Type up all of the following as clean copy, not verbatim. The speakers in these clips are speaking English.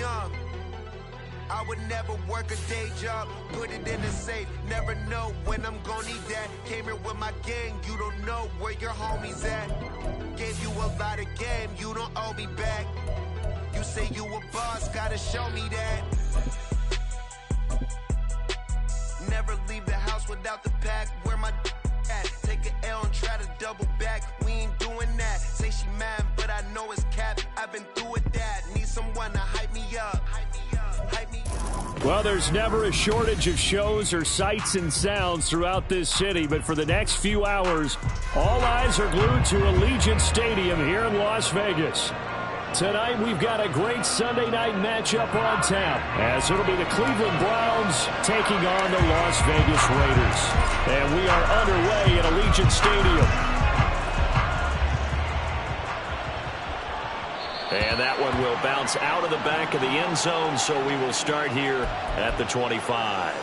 young. I would never work a day job, put it in a safe, never know when I'm gonna need that. Came here with my gang, you don't know where your homies at. Gave you a lot of game, you don't owe me back. You say you a boss, gotta show me that. Never leave the house without the pack, where my at? Take an L and try to double back, we ain't doing that. Say she mad, but I know it's cap, I've been through with that. Need someone to hype me up, hype me up, hype me up. Well, there's never a shortage of shows or sights and sounds throughout this city, but for the next few hours, all eyes are glued to Allegiant Stadium here in Las Vegas. Tonight, we've got a great Sunday night matchup on tap, as it'll be the Cleveland Browns taking on the Las Vegas Raiders. And we are underway at Allegiant Stadium. And that one will bounce out of the back of the end zone, so we will start here at the 25.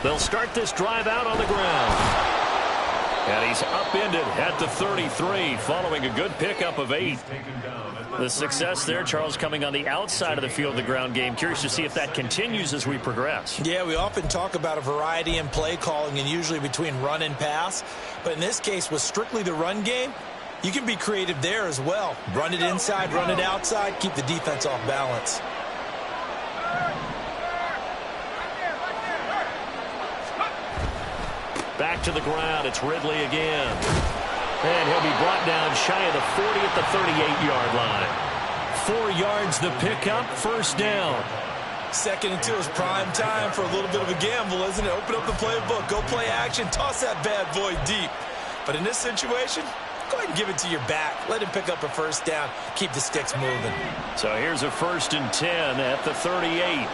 They'll start this drive out on the ground. And he's upended at the 33 following a good pickup of 8. The success there, Charles, coming on the outside of the field, the ground game. Curious to see if that continues as we progress. Yeah, we often talk about a variety in play calling and usually between run and pass. But in this case, with strictly the run game, you can be creative there as well. Run it inside, run it outside, keep the defense off balance. Back to the ground. It's Ridley again. And he'll be brought down shy of the 40 at the 38-yard line. 4 yards the pickup, first down. 2nd and 2 is prime time for a little bit of a gamble, isn't it? Open up the playbook, go play action, toss that bad boy deep. But in this situation, go ahead and give it to your back. Let him pick up a first down. Keep the sticks moving. So here's a 1st and 10 at the 38.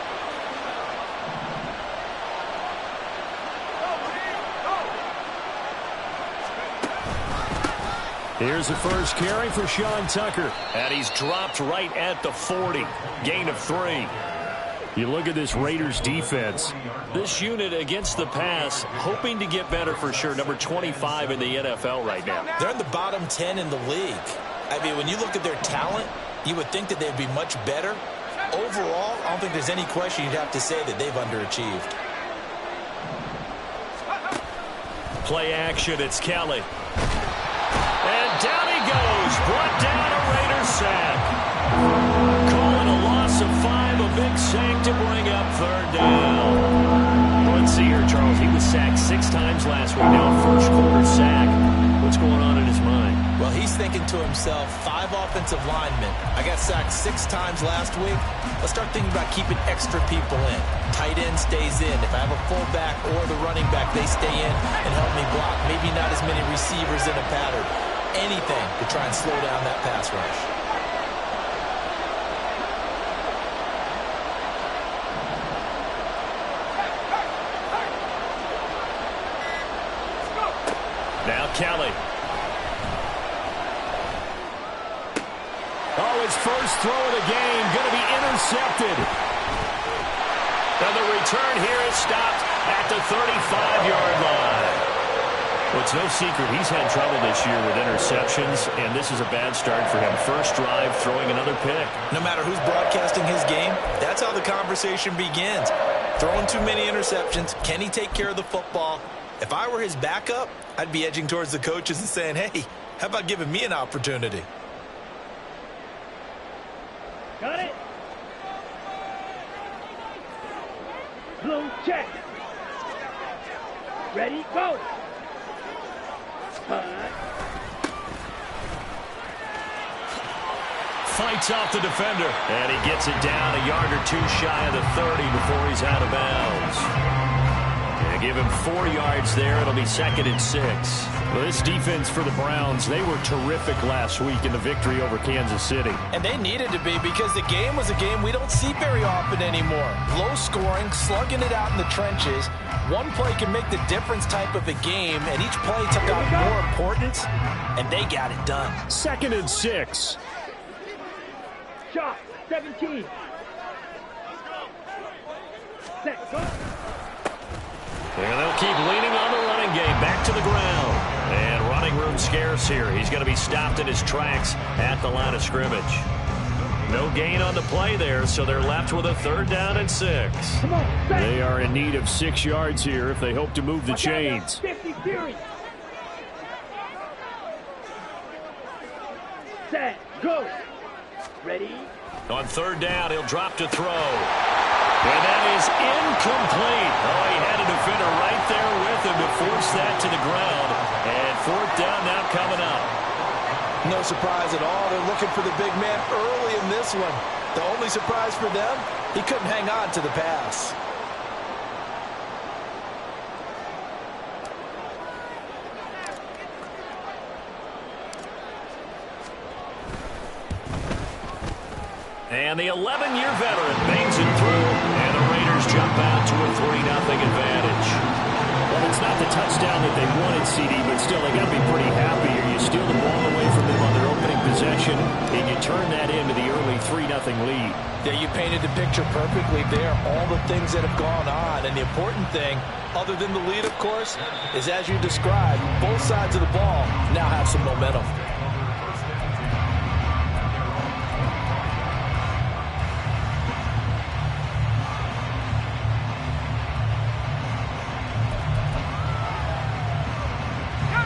Here's the first carry for Sean Tucker. And he's dropped right at the 40. Gain of 3. You look at this Raiders defense. This unit against the pass, hoping to get better for sure. Number 25 in the NFL right now. They're in the bottom 10 in the league. I mean, when you look at their talent, you would think that they'd be much better. Overall, I don't think there's any question you'd have to say that they've underachieved. Play action, it's Kelly. And down he goes. Brought down a Raiders sack. Calling a loss of 5, a big sack to bring up 3rd down. Let's see here, Charles. He was sacked 6 times last week. Now a first quarter sack. What's going on in his mind? Well, he's thinking to himself, 5 offensive linemen. I got sacked 6 times last week. Let's start thinking about keeping extra people in. Tight end stays in. If I have a fullback or the running back, they stay in and help me block. Maybe not as many receivers in a pattern. Anything to try and slow down that pass rush. Now Kelly. Oh, his first throw of the game going to be intercepted. And the return here is stopped at the 35-yard line. Well, it's no secret he's had trouble this year with interceptions, and this is a bad start for him. First drive, throwing another pick. No matter who's broadcasting his game, that's how the conversation begins. Throwing too many interceptions, can he take care of the football? If I were his backup, I'd be edging towards the coaches and saying, hey, how about giving me an opportunity? Got it. Blue check. Ready, go. Fights off the defender. And he gets it down a yard or 2 shy of the 30 before he's out of bounds. Give him 4 yards there. It'll be 2nd and 6. Well, this defense for the Browns, they were terrific last week in the victory over Kansas City. And they needed to be, because the game was a game we don't see very often anymore. Low scoring, slugging it out in the trenches. One play can make the difference type of a game, and each play took on more importance, and they got it done. 2nd and 6. Shot, 17. Set, go. And they'll keep leaning on the running game. Back to the ground. And running room scarce here. He's going to be stopped in his tracks at the line of scrimmage. No gain on the play there, so they're left with a 3rd down and 6. Come on, set. They are in need of 6 yards here if they hope to move the chains. 50 series. Set, go. Ready? On 3rd down, he'll drop to throw. And that is incomplete. Oh, he had a defender right there with him to force that to the ground. And 4th down now coming up. No surprise at all. They're looking for the big man early in this one. The only surprise for them, he couldn't hang on to the pass. And the 11-year veteran bangs it through, and the Raiders jump out to a 3-0 advantage. Well, it's not the touchdown that they wanted, CD, but still, they got to be pretty happy. Or you steal the ball away from them on their opening possession, and you turn that into the early 3-0 lead. Yeah, you painted the picture perfectly there. All the things that have gone on, and the important thing, other than the lead, of course, is as you described, both sides of the ball now have some momentum.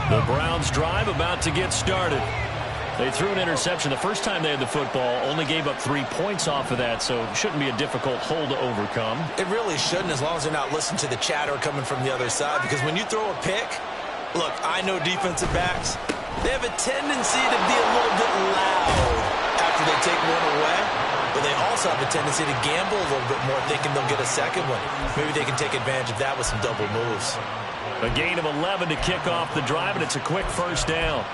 The Browns drive about to get started. They threw an interception the first time they had the football, only gave up 3 points off of that, so it shouldn't be a difficult hole to overcome. It really shouldn't, as long as they're not listening to the chatter coming from the other side, because when you throw a pick, look, I know defensive backs, they have a tendency to be a little bit loud after they take one away, but they also have a tendency to gamble a little bit more, thinking they'll get a second one. Maybe they can take advantage of that with some double moves. A gain of 11 to kick off the drive, and it's a quick 1st down.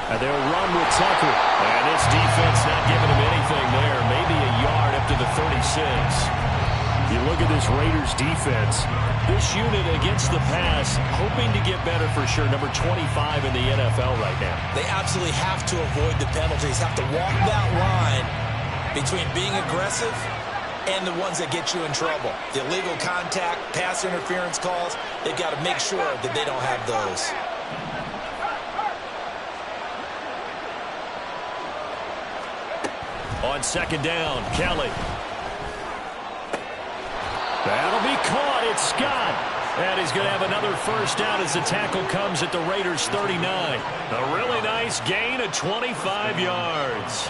And they'll run with Tucker. And this defense not giving him anything there. Maybe a yard up to the 36. You look at this Raiders defense. This unit against the pass, hoping to get better for sure. Number 25 in the NFL right now. They absolutely have to avoid the penalties, have to walk that line between being aggressive and the ones that get you in trouble. The illegal contact, pass interference calls, they've got to make sure that they don't have those. On 2nd down, Kelly. That'll be caught. It's Scott. And he's going to have another 1st down as the tackle comes at the Raiders' 39. A really nice gain of 25 yards.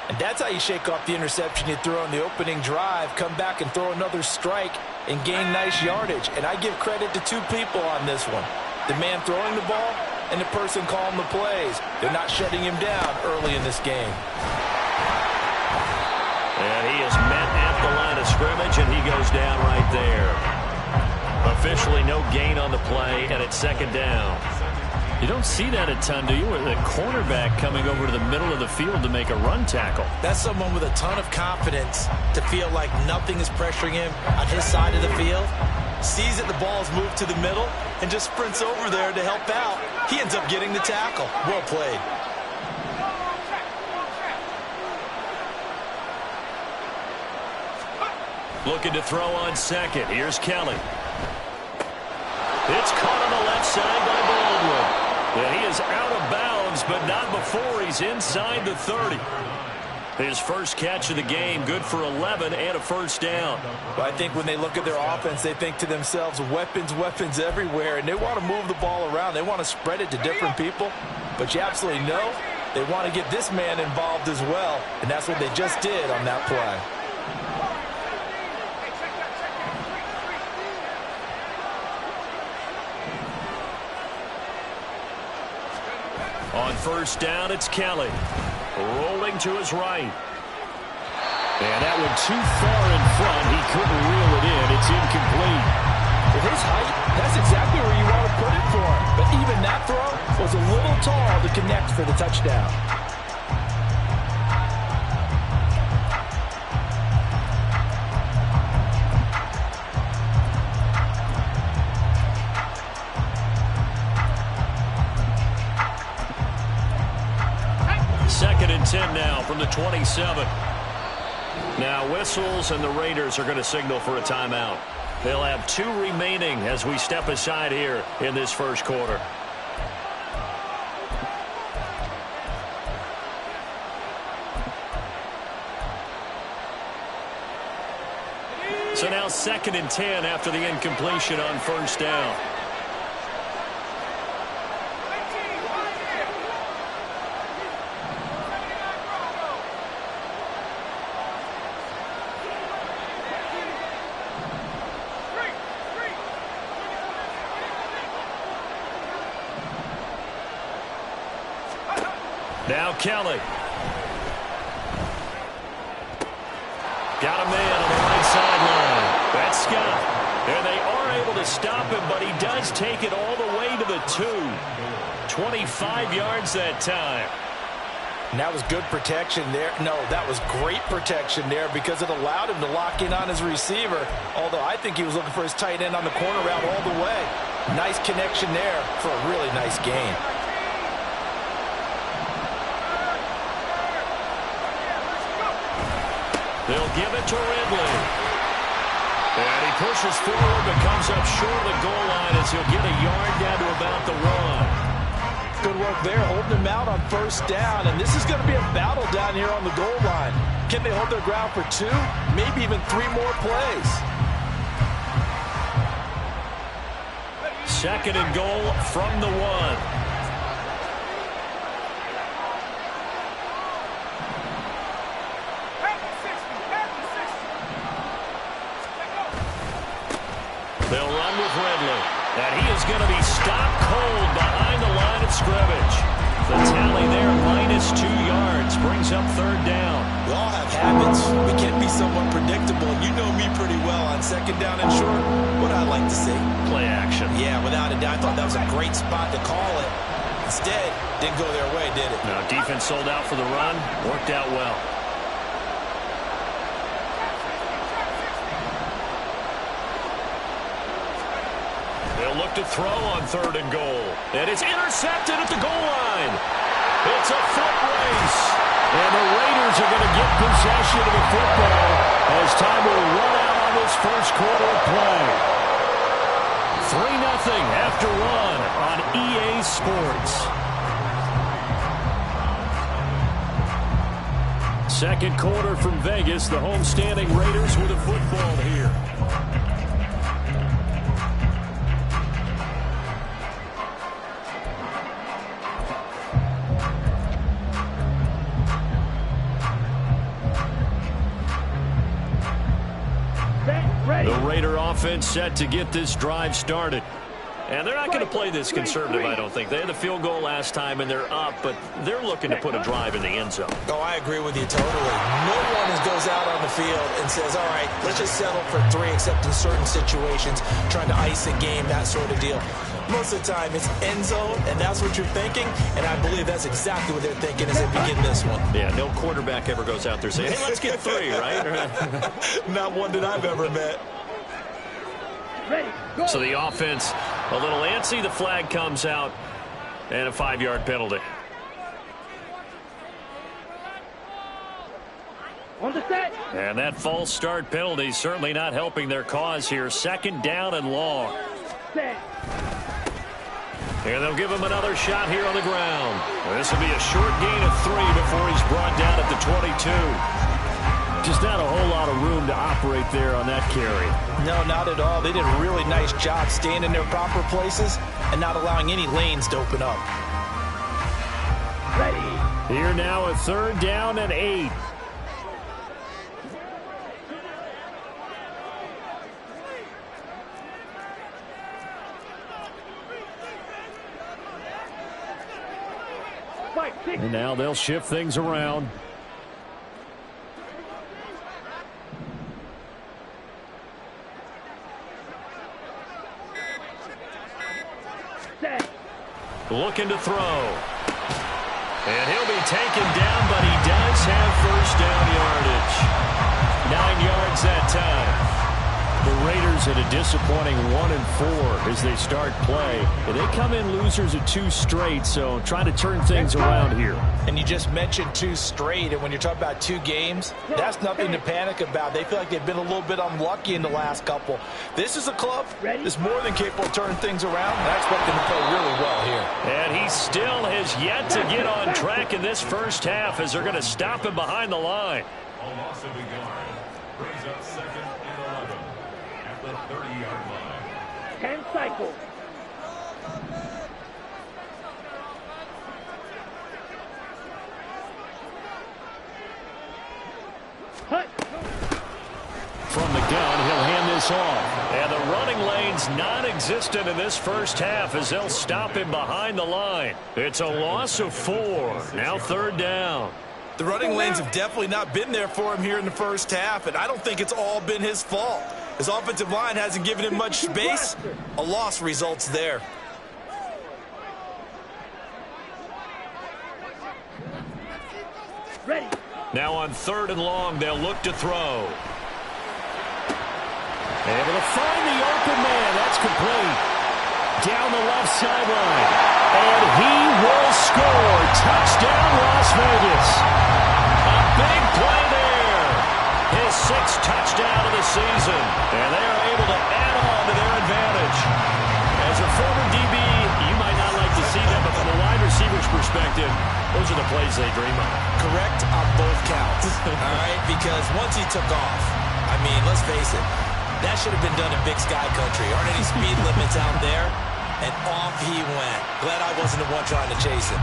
And that's how you shake off the interception you threw on the opening drive, come back and throw another strike and gain nice yardage. And I give credit to 2 people on this one. The man throwing the ball and the person calling the plays. They're not shutting him down early in this game. And he is met at the line of scrimmage, and he goes down right there. Officially no gain on the play, and it's 2nd down. You don't see that a ton, do you? With a cornerback coming over to the middle of the field to make a run tackle. That's someone with a ton of confidence to feel like nothing is pressuring him on his side of the field. Sees that the ball is moved to the middle and just sprints over there to help out. He ends up getting the tackle. Well played. Looking to throw on 2nd. Here's Kelly. It's caught on the left side by Baldwin. And he is out of bounds, but not before he's inside the 30. His first catch of the game, good for 11 and a 1st down. Well, I think when they look at their offense, they think to themselves, weapons, weapons everywhere, and they want to move the ball around. They want to spread it to different people, but you absolutely know they want to get this man involved as well, and that's what they just did on that play. On first down, it's Kelly. Rolling to his right. And that went too far in front. He couldn't reel it in. It's incomplete. With his height, that's exactly where you want to put it for him. But even that throw was a little tall to connect for the touchdown. Second and 10 now from the 27. Now whistles, and the Raiders are going to signal for a timeout. They'll have 2 remaining as we step aside here in this first quarter. So now second and 10 after the incompletion on first down. Now Kelly. Got a man on the right sideline. That's Scott. And they are able to stop him, but he does take it all the way to the 2. 25 yards that time. And that was good protection there. No, that was great protection there because it allowed him to lock in on his receiver. Although I think he was looking for his tight end on the corner route all the way. Nice connection there for a really nice gain. They'll give it to Ridley. And he pushes forward but comes up short of the goal line as he'll get a yard down to about the 1. Good work there, holding him out on first down. And this is going to be a battle down here on the goal line. Can they hold their ground for 2, maybe even 3 more plays? Second and goal from the 1. They'll run with Ridley. And he is going to be stopped cold behind the line of scrimmage. The tally there, -2 yards, brings up third down. We all have habits. We can be somewhat predictable. You know me pretty well on second down and short. What I like to see. Play action. Yeah, without a doubt. I thought that was a great spot to call it. Instead, didn't go their way, did it? No, defense sold out for the run. Worked out well. They'll look to throw on third and goal. And it's intercepted at the goal line. It's a foot race. And the Raiders are going to get possession of the football as time will run out on this first quarter of play. 3-0 after one on EA Sports. Second quarter from Vegas. The homestanding Raiders with a football here. The Raider offense set to get this drive started. And they're not going to play this conservative, I don't think. They had the field goal last time, and they're up, but they're looking to put a drive in the end zone. Oh, I agree with you totally. No one goes out on the field and says, all right, let's just settle for 3, except in certain situations, trying to ice a game, that sort of deal. Most of the time, it's end zone, and that's what you're thinking, and I believe that's exactly what they're thinking as they begin this one. Yeah, no quarterback ever goes out there saying, hey, let's get 3, right? Not one that I've ever met. Ready, go. So the offense a little antsy. The flag comes out, and a 5-yard penalty. On the set. And that false start penalty certainly not helping their cause here. Second down and long. Set. And they'll give him another shot here on the ground. This will be a short gain of 3 before he's brought down at the 22. Just not a whole lot of room to operate there on that carry. No, not at all. They did a really nice job staying in their proper places and not allowing any lanes to open up. Ready. Here now a third down and 8. And now they'll shift things around. Looking to throw. And he'll be taken down, but he does have first down yardage. 9 yards that time. The Raiders at a disappointing 1-4 as they start play. And they come in losers of 2 straight, so trying to turn things around here. And you just mentioned 2 straight, and when you're talking about 2 games, that's nothing to panic about. They feel like they've been a little bit unlucky in the last couple. This is a club that's more than capable of turning things around, and I expect them to play really well here. And he still has yet to get on track in this first half as they're going to stop him behind the line. A loss of a yard brings up 2nd and 11 at the 30-yard line. 10 cycles. From the gun, he'll hand this off. And the running lane's non-existent in this first half as they'll stop him behind the line. It's a loss of 4. Now 3rd down. The running lanes have definitely not been there for him here in the first half, and I don't think it's all been his fault. His offensive line hasn't given him much space. A loss results there. Ready. Now on 3rd and long, they'll look to throw. Able to find the open man. That's complete. Down the left sideline. And he will score. Touchdown, Las Vegas. A big play there. His 6th touchdown of the season. And they are able to add on to their advantage. As a former DB, you might not like to see that, but from a wide receiver's perspective, those are the plays they dream of. Correct on both counts. All right, because once he took off, I mean, let's face it, that should have been done in Big Sky Country. Aren't any speed limits out there? And off he went. Glad I wasn't the one trying to chase him.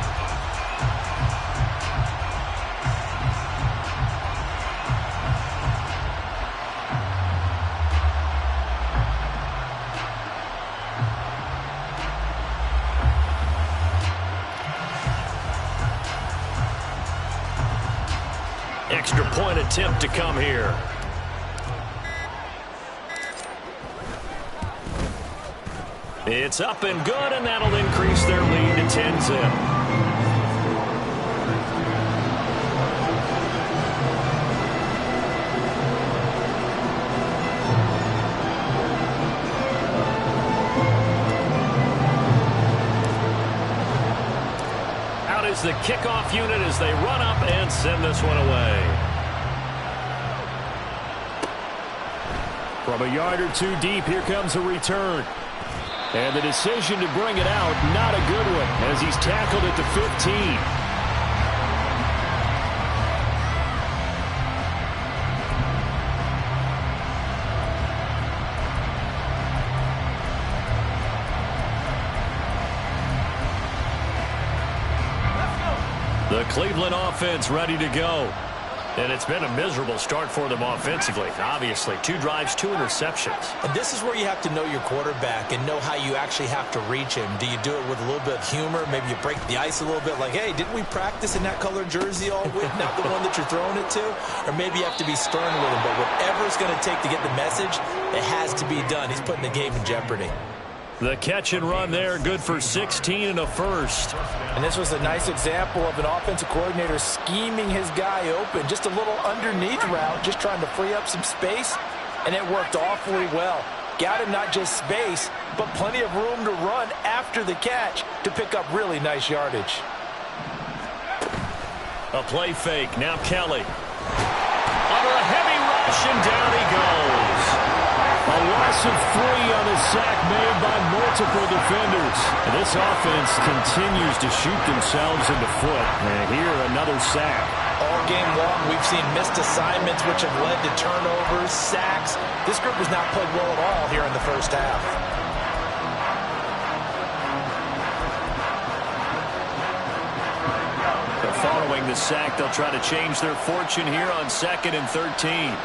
Extra point attempt to come here. It's up and good, and that'll increase their lead to 10-zip. Out is the kickoff unit as they run up and send this one away. From a yard or 2 deep, here comes a return. And the decision to bring it out, not a good one, as he's tackled at the 15. The Cleveland offense ready to go. And it's been a miserable start for them offensively. Obviously, 2 drives, 2 interceptions. And this is where you have to know your quarterback and know how you actually have to reach him. Do you do it with a little bit of humor? Maybe you break the ice a little bit like, hey, didn't we practice in that colored jersey all week? Not the one that you're throwing it to? Or maybe you have to be stern with him. But whatever it's going to take to get the message, it has to be done. He's putting the game in jeopardy. The catch and run there, good for 16 and a first. And this was a nice example of an offensive coordinator scheming his guy open. Just a little underneath route, just trying to free up some space, and it worked awfully well. Got him not just space, but plenty of room to run after the catch to pick up really nice yardage. A play fake, now Kelly. Under a heavy rush, and down he goes. A loss of 3 on the sack made by multiple defenders. And this offense continues to shoot themselves in the foot. And here, another sack. All game long, we've seen missed assignments, which have led to turnovers, sacks. This group has not played well at all here in the first half. But following the sack, they'll try to change their fortune here on 2nd and 13.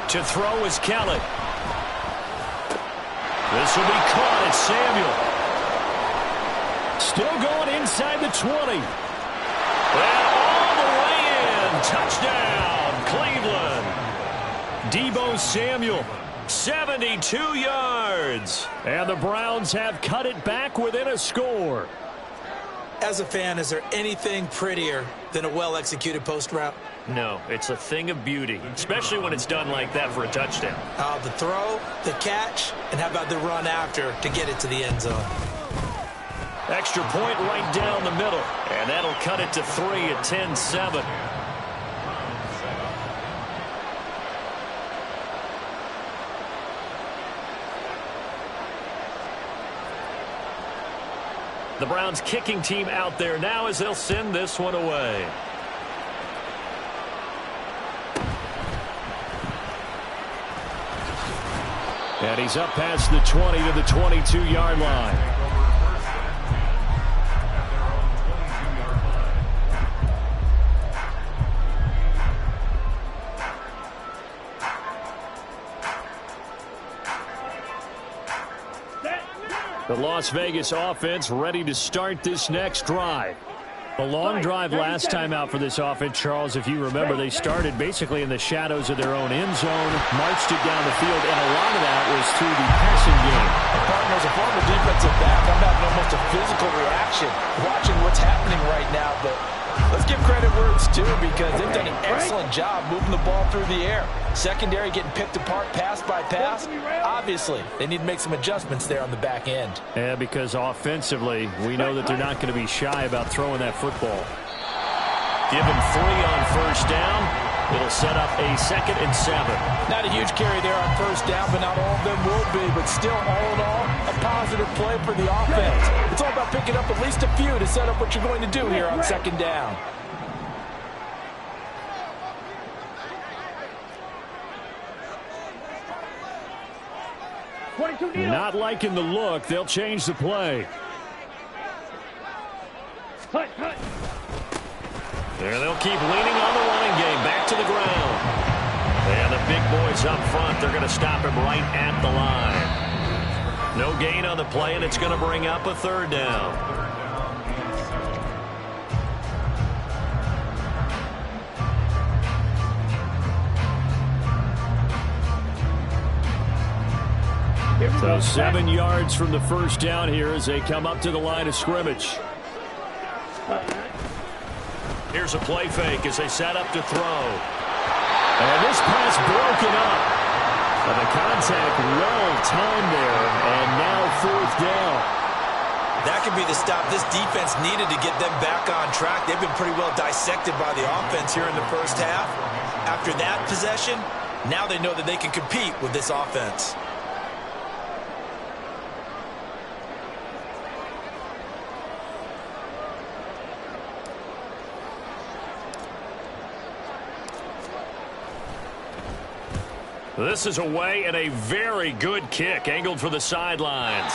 To throw is Kelly. This will be caught at Samuel. Still going inside the 20. And all the way in. Touchdown, Cleveland. Deebo Samuel, 72 yards. And the Browns have cut it back within a score. As a fan, is there anything prettier than a well-executed post route? No, it's a thing of beauty, especially when it's done like that for a touchdown. The throw, the catch, and how about the run after to get it to the end zone? Extra point right down the middle, and that'll cut it to 3 at 10-7. The Browns kicking team out there now as they'll send this one away. And he's up past the 20 to the 22-yard line. The Las Vegas offense ready to start this next drive. A long drive last time out for this offense, Charles. If you remember, they started basically in the shadows of their own end zone, marched it down the field, and a lot of that was through the passing game. Partners, a former defensive back, I'm having almost a physical reaction watching what's happening right now, but let's give credit where it's due because they've done an excellent job moving the ball through the air. Secondary getting picked apart pass by pass. Obviously, they need to make some adjustments there on the back end. Yeah, because offensively, we know that they're not going to be shy about throwing that football. Give him 3 on first down. It'll set up a 2nd and 7. Not a huge carry there on first down, but not all of them will be. But still, all in all, a positive play for the offense. It's all about picking up at least a few to set up what you're going to do here on 2nd down. Not liking the look. They'll change the play. There they'll keep leaning on the running game. Back to the ground. And the big boys up front, they're going to stop him right at the line. No gain on the play, and it's going to bring up a 3rd down. So 7 yards from the first down here as they come up to the line of scrimmage. Here's a play fake as they set up to throw. And this pass broken up. But the contact well timed there, and now 4th down. That could be the stop this defense needed to get them back on track. They've been pretty well dissected by the offense here in the first half. After that possession, now they know that they can compete with this offense. This is away and a very good kick, angled for the sidelines.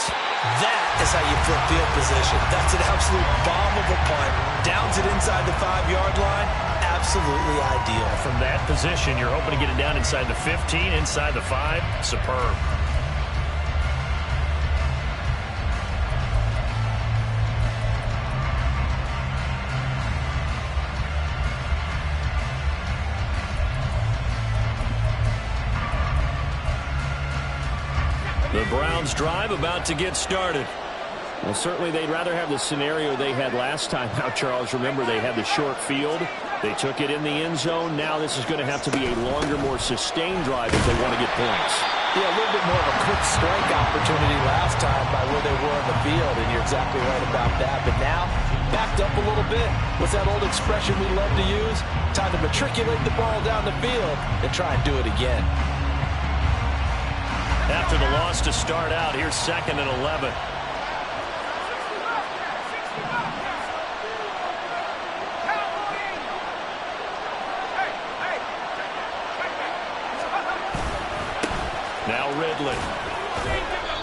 That is how you flip field position. That's an absolute bomb of a punt. Downs it inside the 5-yard line. Absolutely ideal. From that position, you're hoping to get it down inside the 15, inside the 5. Superb. The Browns drive about to get started. Well, certainly they'd rather have the scenario they had last time out, Charles. Remember, they had the short field. They took it in the end zone. Now this is going to have to be a longer, more sustained drive if they want to get points. Yeah, a little bit more of a quick strike opportunity last time by where they were in the field, and you're exactly right about that. But now, backed up a little bit. What's that old expression we love to use? Time to matriculate the ball down the field and try and do it again. After the loss to start out, here's 2nd and 11. Now Ridley.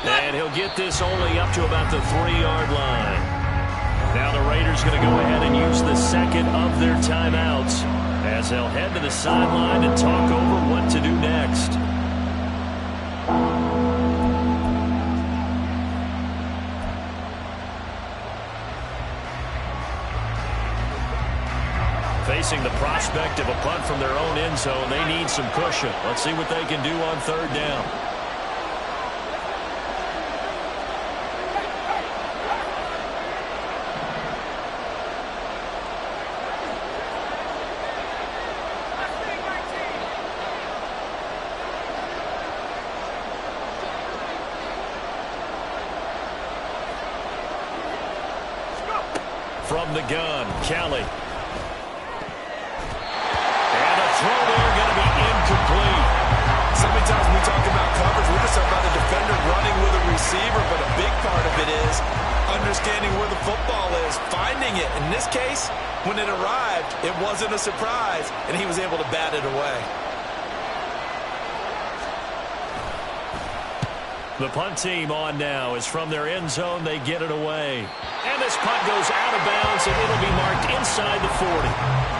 And he'll get this only up to about the 3-yard line. Now the Raiders going to go ahead and use the 2nd of their timeouts as they'll head to the sideline and talk over what to do next. Facing the prospect of a punt from their own end zone, they need some cushion. Let's see what they can do on third down. From the gun, Kelly. Throw there, going to be incomplete. So many times when we talk about coverage, we're just talking about the defender running with a receiver, but a big part of it is understanding where the football is, finding it. In this case, when it arrived, it wasn't a surprise, and he was able to bat it away. The punt team on now is from their end zone. They get it away. And this punt goes out of bounds, and it'll be marked inside the 40.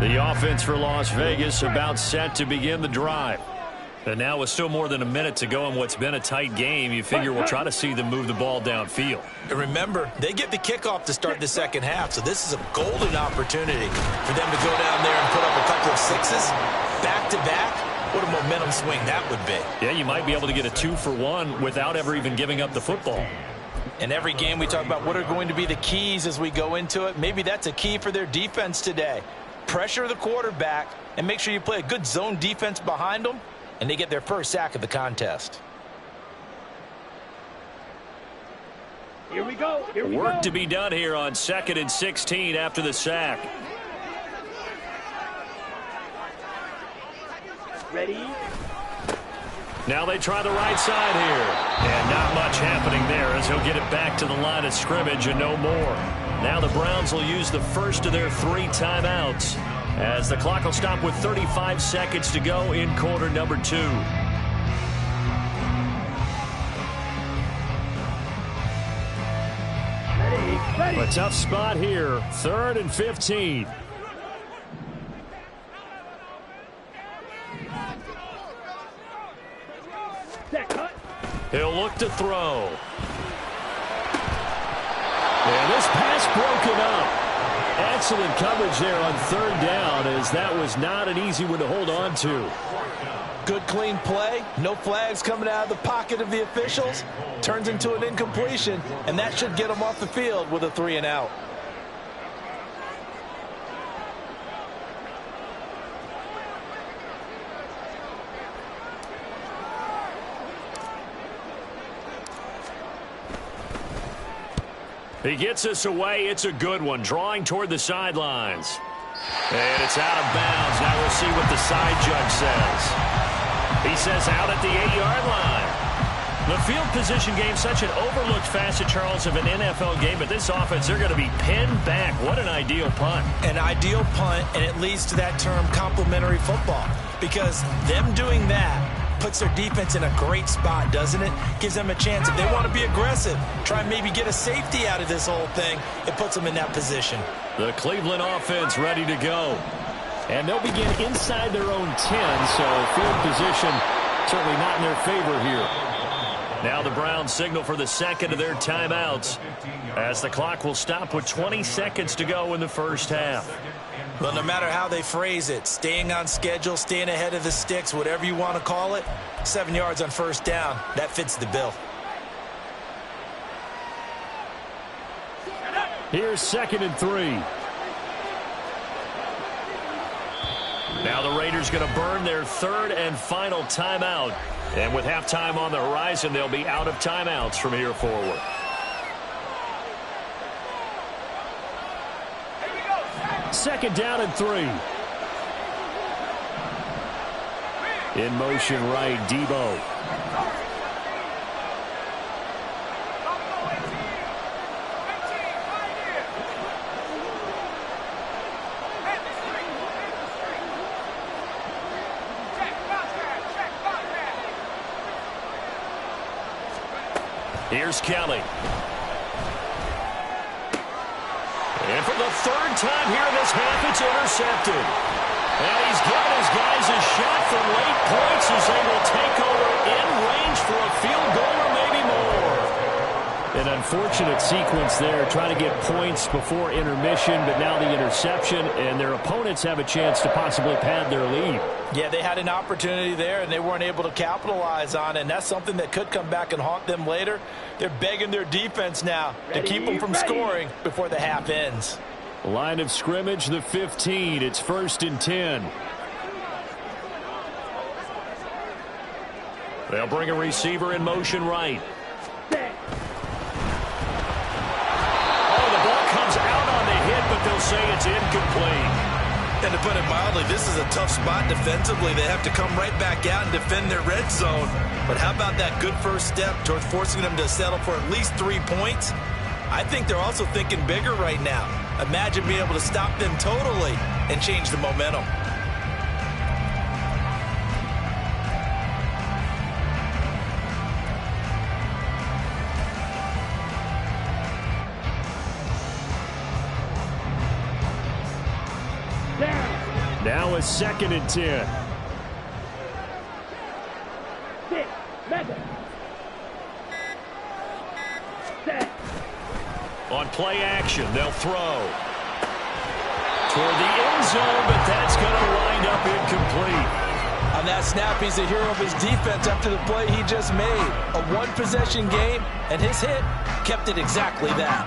The offense for Las Vegas about set to begin the drive. And now with still more than a minute to go in what's been a tight game, you figure we'll try to see them move the ball downfield. And remember, they get the kickoff to start the second half, so this is a golden opportunity for them to go down there and put up a couple of sixes back-to-back. What a momentum swing that would be. Yeah, you might be able to get a 2-for-1 without ever even giving up the football. In every game we talk about what are going to be the keys as we go into it. Maybe that's a key for their defense today. Pressure the quarterback and make sure you play a good zone defense behind them, and they get their first sack of the contest. Here we go. Here we Work go. to be done here on 2nd and 16 after the sack. Ready? Now they try the right side here. And not much happening there as he'll get it back to the line of scrimmage and no more. Now the Browns will use the first of their 3 timeouts as the clock will stop with 35 seconds to go in quarter number 2. Ready. A tough spot here. 3rd and 15. Set, cut. He'll look to throw. And this pass broken up. Excellent coverage there on 3rd down, as that was not an easy one to hold on to. Good clean play. No flags coming out of the pocket of the officials. Turns into an incompletion, and that should get them off the field with a 3-and-out. He gets us away. It's a good one. Drawing toward the sidelines. And it's out of bounds. Now we'll see what the side judge says. He says out at the 8-yard line. The field position game, such an overlooked facet, Charles, of an NFL game. But this offense, they're going to be pinned back. What an ideal punt. An ideal punt, and it leads to that term complementary football. Because them doing that puts their defense in a great spot, doesn't it? Gives them a chance. If they want to be aggressive, try and maybe get a safety out of this whole thing, it puts them in that position. The Cleveland offense ready to go. And they'll begin inside their own 10, so field position certainly not in their favor here. Now the Browns signal for the second of their timeouts as the clock will stop with 20 seconds to go in the first half. Well, no matter how they phrase it, staying on schedule, staying ahead of the sticks, whatever you want to call it, 7 yards on 1st down, that fits the bill. Here's 2nd and 3. Now the Raiders going to burn their 3rd and final timeout. And with halftime on the horizon, they'll be out of timeouts from here forward. Second down and 3. In motion right, Debo. Here's Kelly. And for the third time here in this half, it's intercepted. And he's given his guys a shot for late points as they will take over in range for a field goal or maybe more. An unfortunate sequence there, trying to get points before intermission, but now the interception, and their opponents have a chance to possibly pad their lead. Yeah, they had an opportunity there, and they weren't able to capitalize on it, and that's something that could come back and haunt them later. They're begging their defense now to keep them from scoring before the half ends. Line of scrimmage, the 15. It's 1st and 10. They'll bring a receiver in motion right. But they'll say it's incomplete. And to put it mildly, this is a tough spot defensively. They have to come right back out and defend their red zone. But how about that good first step towards forcing them to settle for at least 3 points? I think they're also thinking bigger right now. Imagine being able to stop them totally and change the momentum. Now it's 2nd and 10. On play action, they'll throw toward the end zone, but that's going to wind up incomplete. On that snap, he's the hero of his defense after the play he just made. A one-possession game, and his hit kept it exactly that.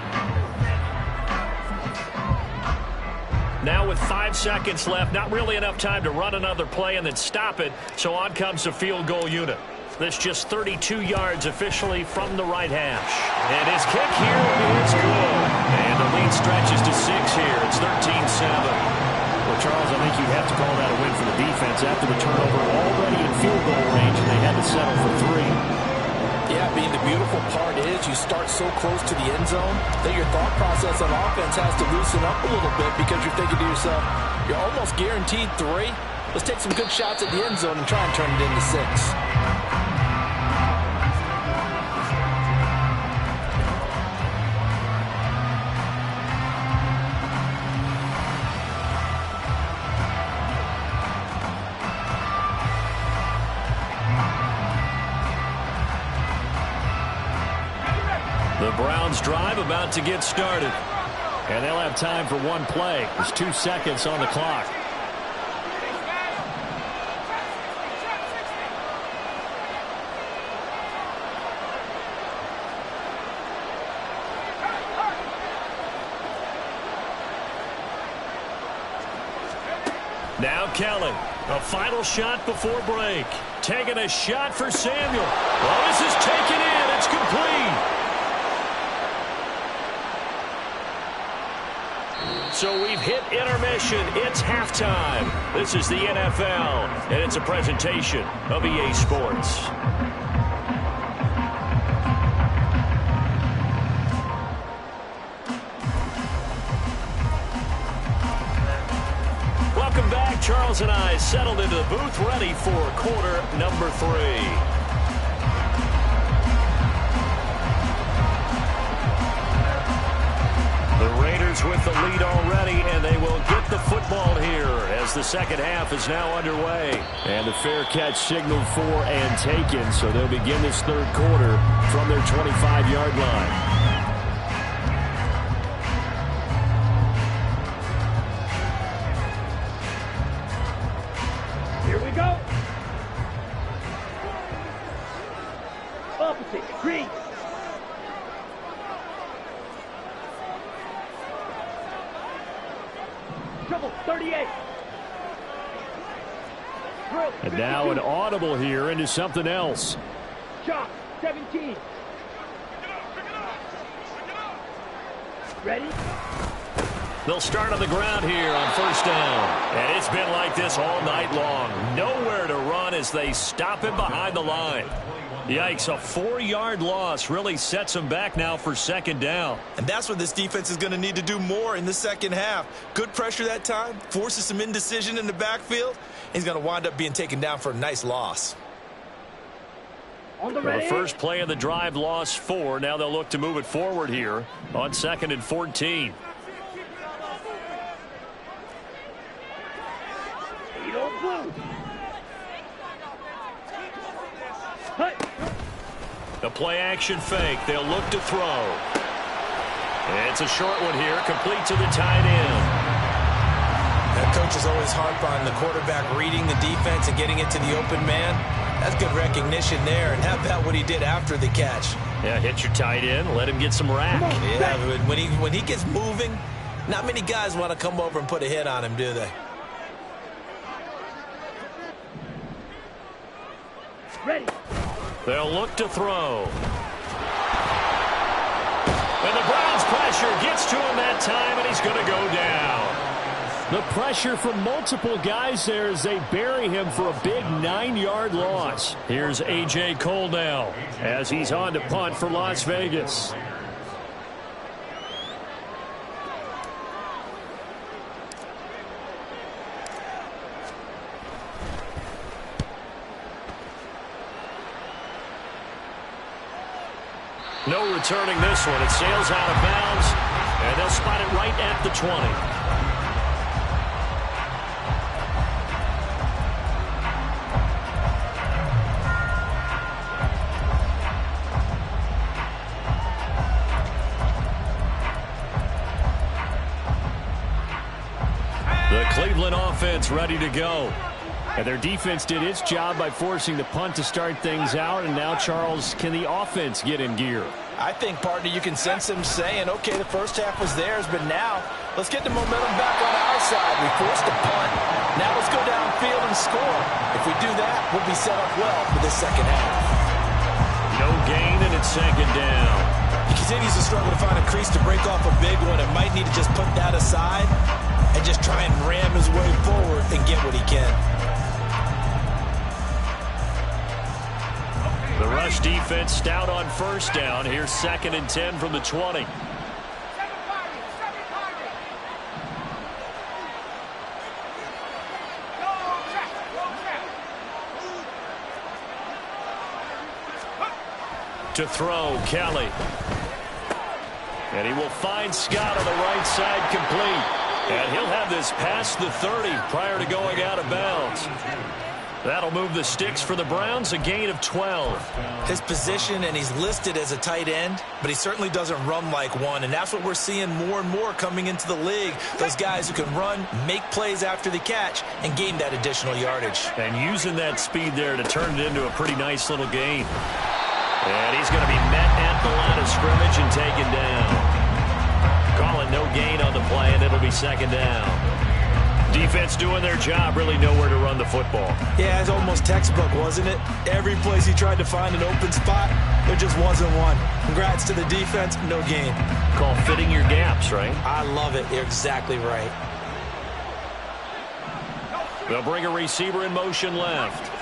Now with 5 seconds left, not really enough time to run another play and then stop it, so on comes the field goal unit. This just 32 yards officially from the right hash. And his kick here is good. And the lead stretches to 6 here. It's 13-7. Well, Charles, I think you'd have to call that a win for the defense after the turnover already in field goal range, and they had to settle for 3. Yeah, being the beautiful part is you start so close to the end zone that your thought process on offense has to loosen up a little bit because you're thinking to yourself, you're almost guaranteed 3. Let's take some good shots at the end zone and try and turn it into 6. The Browns drive about to get started. And they'll have time for one play. There's 2 seconds on the clock. Now Kelly, a final shot before break. Taking a shot for Samuel. Well, this is taken in. It's complete. So we've hit intermission. It's halftime. This is the NFL, and it's a presentation of EA Sports. Welcome back. Charles and I settled into the booth, ready for quarter number 3. With the lead already, and they will get the football here as the second half is now underway. And the fair catch signaled for and taken, so they'll begin this third quarter from their 25-yard line. Here we go. Opposite, green. Trouble, 38. Drill, And now an audible here into something else. Shot, 17. Ready? They'll start on the ground here on first down. And it's been like this all night long. Nowhere to run as they stop him behind the line. Yikes, a 4-yard loss really sets him back now for second down. And that's what this defense is going to need to do more in the second half. Good pressure that time, forces some indecision in the backfield. He's going to wind up being taken down for a nice loss. On the Well, the ready. first play of the drive lost 4. Now they'll look to move it forward here on 2nd and 14. The play action fake. They'll look to throw. It's a short one here, complete to the tight end. That coach is always harp on the quarterback reading the defense and getting it to the open man. That's good recognition there. And how about what he did after the catch? Yeah, hit your tight end, let him get some rack. Yeah, when he gets moving, not many guys want to come over and put a hit on him, do they? Ready. They'll look to throw. And the Browns pressure gets to him that time, and he's going to go down. The pressure from multiple guys there as they bury him for a big 9-yard loss. Here's A.J. Cole now as he's on to punt for Las Vegas. No returning this one. It sails out of bounds, and they'll spot it right at the 20. The Cleveland offense ready to go. And their defense did its job by forcing the punt to start things out. And now, Charles, can the offense get in gear? I think, partner, you can sense them saying, okay, the first half was theirs, but now let's get the momentum back on our side. We forced a punt. Now let's go downfield and score. If we do that, we'll be set up well for this second half. No gain, and it's 2nd down. He continues to struggle to find a crease to break off a big one and might need to just put that aside and just try and ram his way forward and get what he can. The rush defense stout on first down. Here's 2nd and 10 from the 20. To throw, Kelly. And he will find Scott on the right side, complete. And he'll have this past the 30 prior to going out of bounds. That'll move the sticks for the Browns, a gain of 12. His position, and he's listed as a tight end, but he certainly doesn't run like one, and that's what we're seeing more and more coming into the league. Those guys who can run, make plays after the catch, and gain that additional yardage. And using that speed there to turn it into a pretty nice little gain. And he's going to be met at the line of scrimmage and taken down. Calling no gain on the play, and it'll be 2nd down. Defense doing their job, really nowhere to run the football. Yeah, it's almost textbook, wasn't it? Every place he tried to find an open spot, there just wasn't one. Congrats to the defense, no gain. Call fitting your gaps, right? I love it. You're exactly right. They'll bring a receiver in motion left.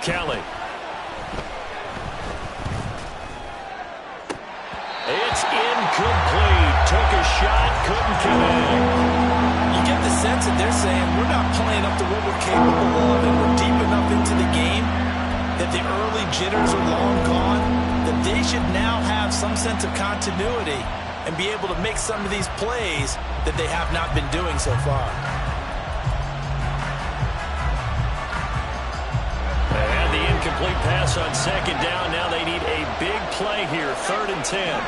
Kelly. It's incomplete. Took a shot, couldn't connect. You get the sense that they're saying we're not playing up to what we're capable of, and we're deep enough into the game that the early jitters are long gone, that they should now have some sense of continuity and be able to make some of these plays that they have not been doing so far. Complete pass on 2nd down. Now they need a big play here. 3rd and 10.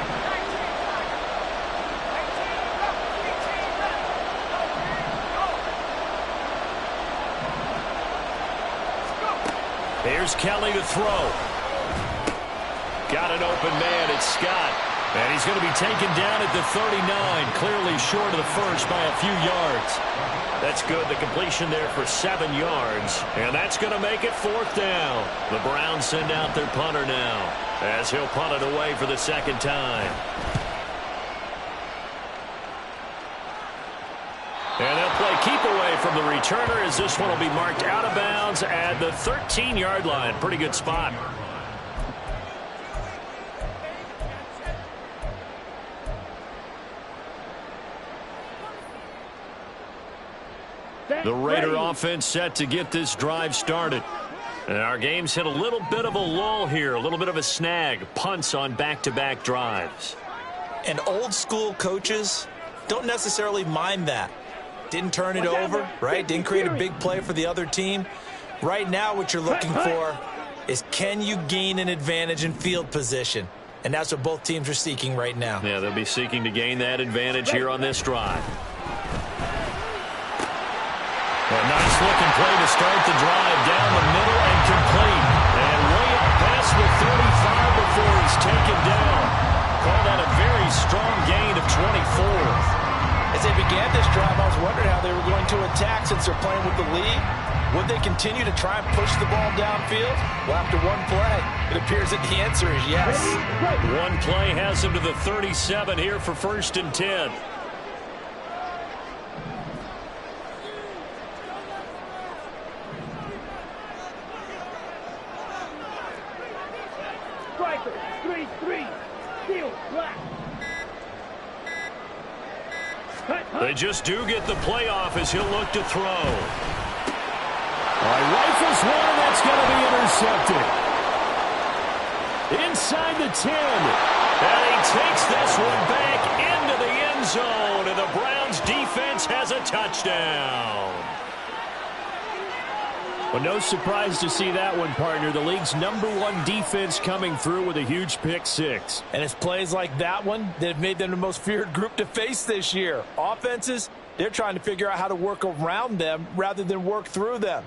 Here's Kelly to throw. Got an open man. It's Scott. And he's going to be taken down at the 39. Clearly short of the first by a few yards. That's good. The completion there for 7 yards. And that's going to make it 4th down. The Browns send out their punter now as he'll punt it away for the 2nd time. And they'll play keep away from the returner as this one will be marked out of bounds at the 13-yard line. Pretty good spot. The Raider offense set to get this drive started. And our game's hit a little bit of a lull here, a little bit of a snag. Punts on back-to-back drives. And old-school coaches don't necessarily mind that. Didn't turn it over, right? Didn't create a big play for the other team. Right now what you're looking for is, can you gain an advantage in field position? And that's what both teams are seeking right now. Yeah, they'll be seeking to gain that advantage here on this drive. A nice-looking play to start the drive down the middle and complete. And way up past the 35 before he's taken down. Call that a very strong gain of 24. As they began this drive, I was wondering how they were going to attack since they're playing with the lead. Would they continue to try and push the ball downfield? Well, after one play, it appears that the answer is yes. One play has him to the 37 here for 1st and 10. Striker, 3-3, seal, black. They just do get the playoff as he'll look to throw. Rifles one, that's going to be intercepted. Inside the 10. And he takes this one back into the end zone. And the Browns defense has a touchdown. Well, no surprise to see that one, partner. The league's #1 defense coming through with a huge pick six. And it's plays like that one that have made them the most feared group to face this year. Offenses, they're trying to figure out how to work around them rather than work through them.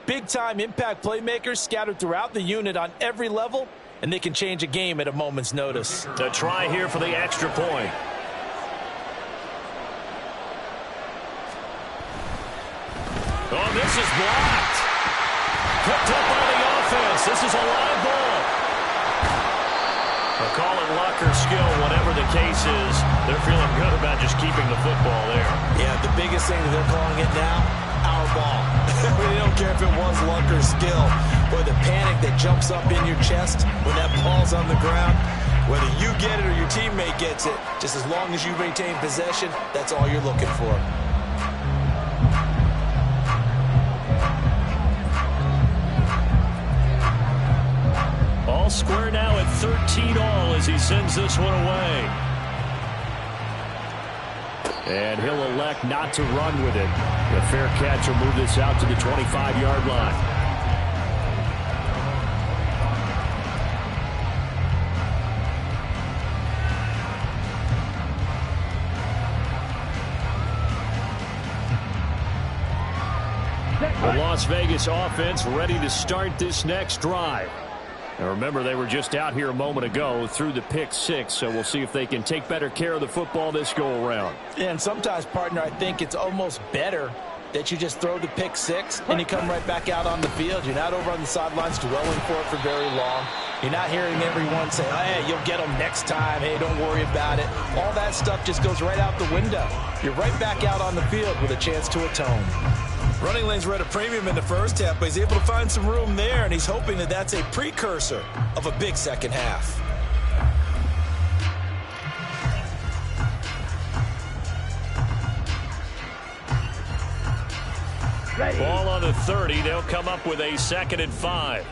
Big-time impact playmakers scattered throughout the unit on every level, and they can change a game at a moment's notice. A try here for the extra point. Oh, this is blocked. Picked up by the offense. This is a live ball. They'll call it luck or skill, whatever the case is. They're feeling good about just keeping the football there. Yeah, the biggest thing that they're calling it now, our ball. They don't care if it was luck or skill. Or the panic that jumps up in your chest when that ball's on the ground. Whether you get it or your teammate gets it, just as long as you maintain possession, that's all you're looking for. All square now at 13 all as he sends this one away. And he'll elect not to run with it. The fair catch will move this out to the 25-yard line. The Las Vegas offense ready to start this next drive. Now remember, they were just out here a moment ago through the pick six, so we'll see if they can take better care of the football this go-around. Yeah, and sometimes, partner, I think it's almost better that you just throw the pick six and you come right back out on the field. You're not over on the sidelines dwelling for it for very long. You're not hearing everyone say, oh, hey, you'll get them next time. Hey, don't worry about it. All that stuff just goes right out the window. You're right back out on the field with a chance to atone. Running lanes were at a premium in the first half, but he's able to find some room there, and he's hoping that that's a precursor of a big second half. Ready. Ball on the 30. They'll come up with a 2nd and 5.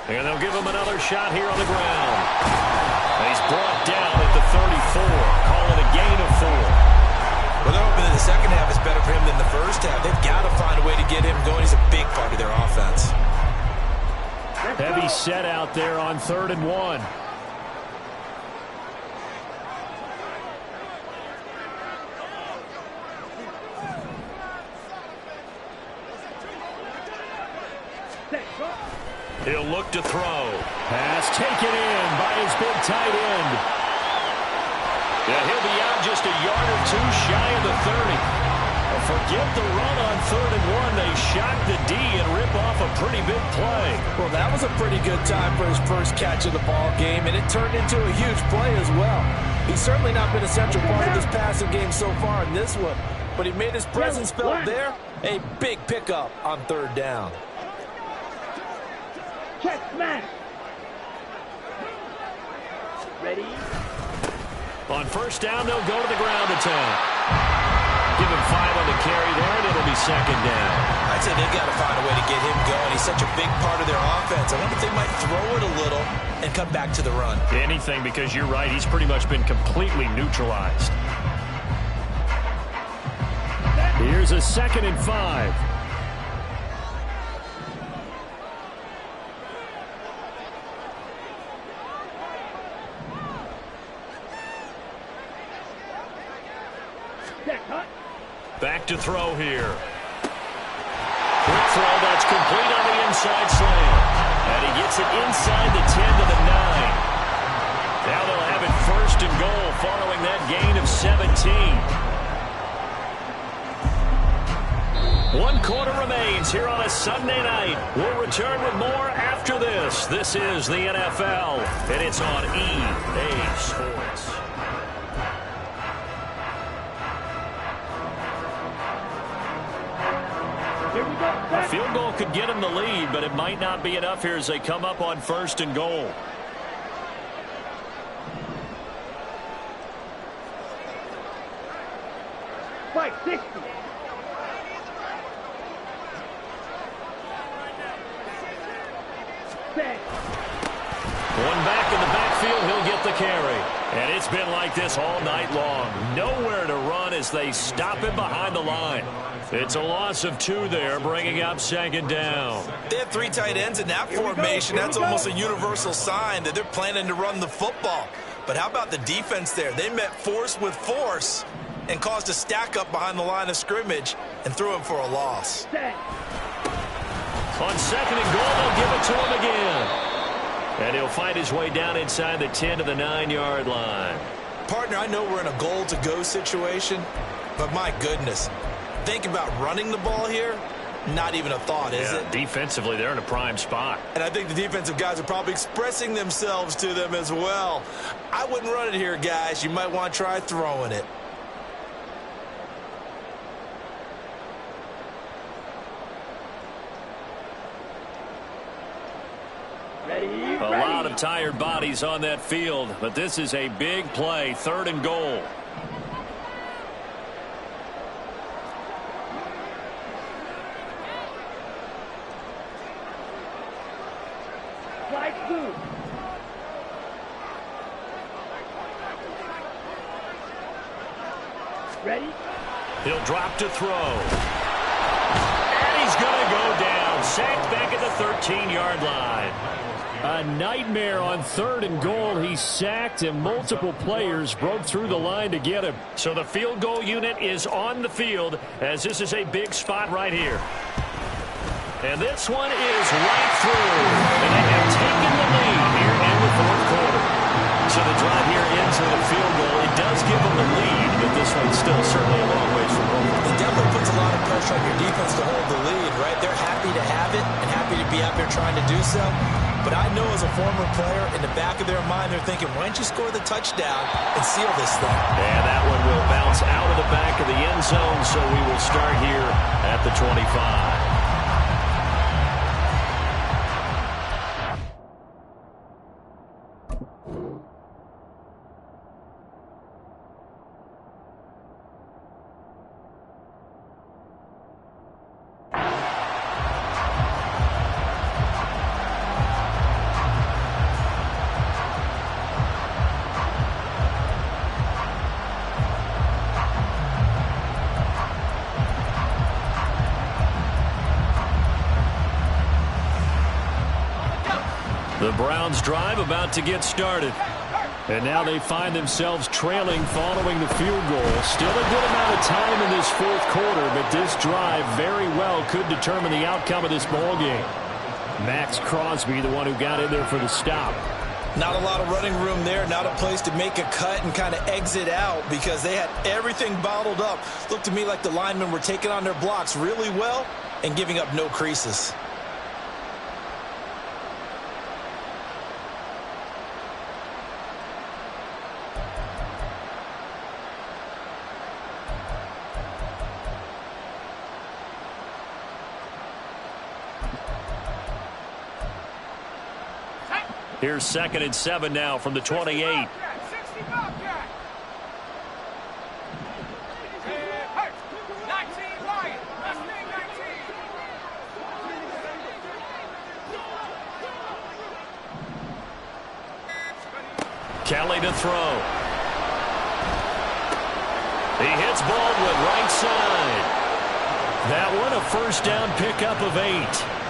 And they'll give him another shot here on the ground. And he's brought down at the 34. Call it a gain of 4. Well, they're hoping that the second half is better for him than the first half. They've got to find a way to get him going. He's a big part of their offense. Heavy set out there on 3rd and 1. He'll look to throw. Pass taken in by his big tight end. Yeah, he'll be out just a yard or two shy of the 30. Forget the run on 3rd and 1. They shock the D and rip off a pretty big play. Well, that was a pretty good time for his first catch of the ball game, and it turned into a huge play as well. He's certainly not been a central part of this passing game so far in this one, but he made his presence felt there. A big pickup on 3rd down. Check smash. Ready? On first down, they'll go to the ground attack. Give him 5 on the carry there, and it'll be second down. I'd say they've got to find a way to get him going. He's such a big part of their offense. I wonder if they might throw it a little and come back to the run. Anything, because you're right. He's pretty much been completely neutralized. Here's a 2nd and 5. Back to throw here. Quick throw, that's complete on the inside slant. And he gets it inside the 10 to the 9. Now they'll have it 1st and goal following that gain of 17. 1 quarter remains here on a Sunday night. We'll return with more after this. This is the NFL, and it's on EA Sports. A field goal could get them the lead, but it might not be enough here as they come up on 1st and goal. Fight 60. One back in the backfield, he'll get the carry. And it's been like this all night long. Nowhere to run as they stop him behind the line. It's a loss of 2 there, bringing up 2nd down. They have 3 tight ends in that formation. That's almost a universal sign that they're planning to run the football. But how about the defense there? They met force with force and caused a stack up behind the line of scrimmage and threw him for a loss. On 2nd and goal, they'll give it to him again. And he'll find his way down inside the 10 to the 9-yard line. Partner, I know we're in a goal-to-go situation, but my goodness, think about running the ball here. Not even a thought, is it? Defensively, they're in a prime spot. And I think the defensive guys are probably expressing themselves to them as well. I wouldn't run it here, guys. You might want to try throwing it. A lot of tired bodies on that field, but this is a big play, 3rd and goal. Slide 2. Ready? He'll drop to throw. And he's going to go down. Sacked back at the 13-yard line. A nightmare on 3rd and goal. He's sacked, and multiple players broke through the line to get him. So the field goal unit is on the field, as this is a big spot right here. And this one is right through. And they have taken the lead here in the 4th quarter. So the drive here ends with a field goal. It does give them the lead, but this one's still certainly a long ways from over. It definitely puts a lot of pressure on your defense to hold the lead, right? They're happy to have it and happy to be out there trying to do so. But I know as a former player, in the back of their mind, they're thinking, why don't you score the touchdown and seal this thing? And that one will bounce out of the back of the end zone, so we will start here at the 25. The Browns drive about to get started. And now they find themselves trailing following the field goal. Still a good amount of time in this 4th quarter, but this drive very well could determine the outcome of this ball game. Max Crosby, the one who got in there for the stop. Not a lot of running room there, not a place to make a cut and kind of exit out because they had everything bottled up. Looked to me like the linemen were taking on their blocks really well and giving up no creases. Here's 2nd and 7 now from the 28. Kelly to throw. He hits Baldwin right side. That one a first down pickup of 8.